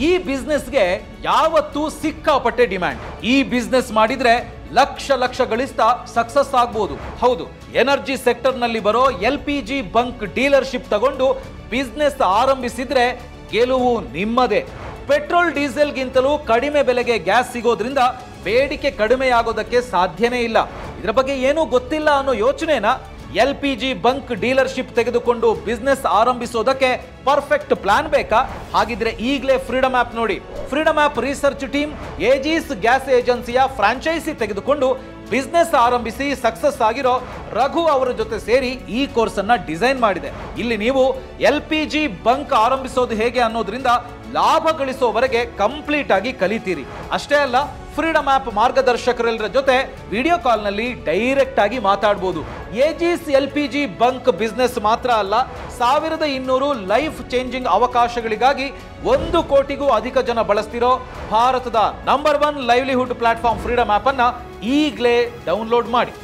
ಈ ಬಿಸ್ನೆಸ್ಗೆ ಯಾವತ್ತೂ ಸಿಕ್ಕಾಪಟ್ಟೆ ಡಿಮ್ಯಾಂಡ್. ಈ ಬಿಸ್ನೆಸ್ ಮಾಡಿದ್ರೆ ಲಕ್ಷ ಗಳಿಸ್ತಾ ಸಕ್ಸಸ್ ಆಗ್ಬೋದು. ಹೌದು, ಎನರ್ಜಿ ಸೆಕ್ಟರ್ ನಲ್ಲಿ ಬರೋ LPG ಬಂಕ್ ಡೀಲರ್ಶಿಪ್ ತಗೊಂಡು ಬಿಸ್ನೆಸ್ ಆರಂಭಿಸಿದ್ರೆ ಗೆಲುವು ನಿಮ್ಮದೇ. ಪೆಟ್ರೋಲ್ ಡೀಸೆಲ್ಗಿಂತಲೂ ಕಡಿಮೆ ಬೆಲೆಗೆ ಗ್ಯಾಸ್ ಸಿಗೋದ್ರಿಂದ ಬೇಡಿಕೆ ಕಡಿಮೆಯಾಗೋದಕ್ಕೆ ಸಾಧ್ಯನೇ ಇಲ್ಲ. ಇದರ ಬಗ್ಗೆ ಏನೂ ಗೊತ್ತಿಲ್ಲ ಅನ್ನೋ ಯೋಚನೆನಾ? LPG ಬಂಕ್ ಡೀಲರ್ಶಿಪ್ ತೆಗೆದುಕೊಂಡು ಬಿಸ್ನೆಸ್ ಆರಂಭಿಸೋದಕ್ಕೆ ಪರ್ಫೆಕ್ಟ್ ಪ್ಲಾನ್ ಬೇಕಾ? ಹಾಗಿದ್ರೆ ಈಗಲೇ ಫ್ರೀಡಮ್ ಆಪ್ ನೋಡಿ. Freedom app research team ಏಜಿಸ್ gas ಏಜೆನ್ಸಿಯ franchise ತೆಗೆದುಕೊಂಡು ಬಿಸ್ನೆಸ್ ಆರಂಭಿಸಿ ಸಕ್ಸಸ್ ಆಗಿರೋ ರಘು ಅವರ ಜೊತೆ ಸೇರಿ ಈ ಕೋರ್ಸ್ ಅನ್ನ ಡಿಸೈನ್ ಮಾಡಿದೆ. ಇಲ್ಲಿ ನೀವು LPG ಬಂಕ್ ಆರಂಭಿಸೋದು ಹೇಗೆ ಅನ್ನೋದ್ರಿಂದ ಲಾಭ ಗಳಿಸೋವರೆಗೆ ಕಂಪ್ಲೀಟ್ ಆಗಿ ಕಲಿತೀರಿ. ಅಷ್ಟೇ ಅಲ್ಲ, ಫ್ರೀಡಮ್ ಆಪ್ ಮಾರ್ಗದರ್ಶಕರೆಲ್ಲರ ಜೊತೆ ವಿಡಿಯೋ ಕಾಲ್ ನಲ್ಲಿ ಡೈರೆಕ್ಟ್ ಆಗಿ ಮಾತಾಡಬಹುದು. ಏಜಿಸ್ LPG ಬಂಕ್ ಬಿಸ್ನೆಸ್ ಮಾತ್ರ ಅಲ್ಲ, 1200 ಲೈಫ್ ಚೇಂಜಿಂಗ್ ಅವಕಾಶಗಳಿಗಾಗಿ 1 ಕೋಟಿಗೂ ಅಧಿಕ ಜನ ಬಳಸ್ತಿರೋ ಭಾರತದ number 1 livelihood platform freedom app ಅನ್ನ ಈಗಲೇ ಡೌನ್ಲೋಡ್ ಮಾಡಿ.